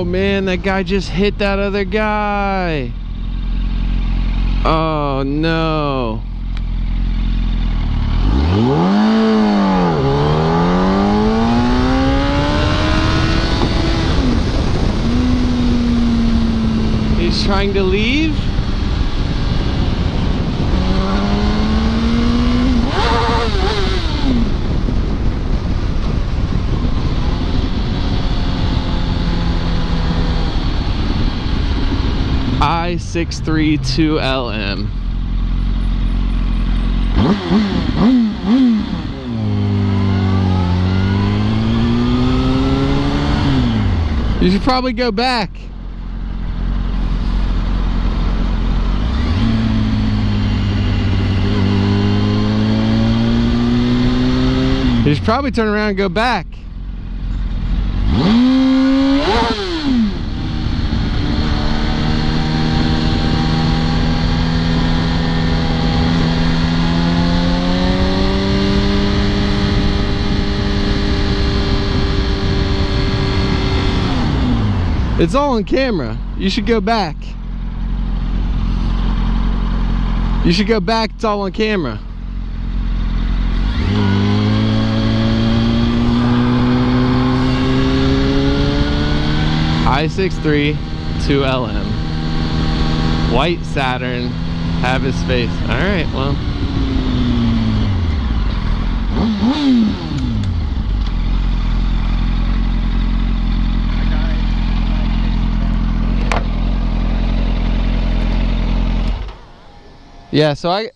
man, that guy just hit that other guy. Oh no. He's trying to leave. I-632LM. You should probably go back. You should probably turn around and go back. It's all on camera. You should go back. You should go back. It's all on camera. I-632LM. White Saturn. Have his face. Alright, well. Yeah, so I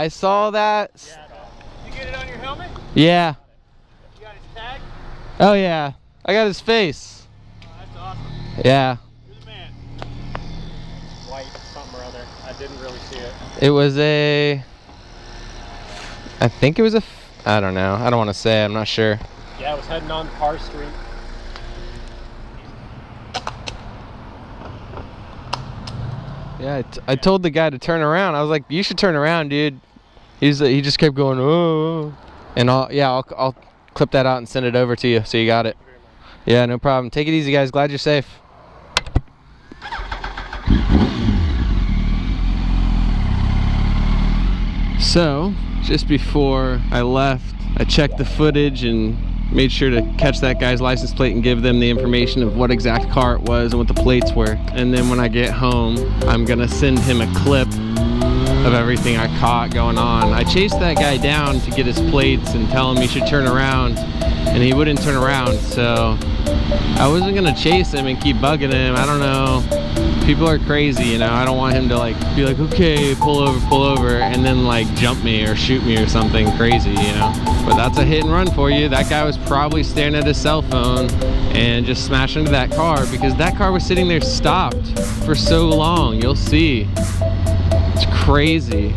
saw that. You get it on your helmet? Yeah. You got his tag? Oh yeah. I got his face. Oh, that's awesome. Yeah. You're the man. White something or other. I didn't really see it. It was I think it was I don't know. I don't want to say. I'm not sure. Yeah, it was heading on Parr Street. Yeah, I told the guy to turn around. I was like, "You should turn around, dude." He just kept going, "Oh," and I'll clip that out and send it over to you, so you got it. Yeah, no problem. Take it easy, guys. Glad you're safe. So, just before I left, I checked the footage and made sure to catch that guy's license plate and give them the information of what exact car it was and what the plates were. And then when I get home, I'm gonna send him a clip of everything I caught going on. I chased that guy down to get his plates and tell him he should turn around, and he wouldn't turn around, so I wasn't gonna chase him and keep bugging him. I don't know. People are crazy, you know. I don't want him to like be like, okay, pull over, and then like jump me or shoot me or something crazy, you know. But that's a hit and run for you. That guy was probably staring at his cell phone and just smashed into that car because that car was sitting there stopped for so long. You'll see. It's crazy.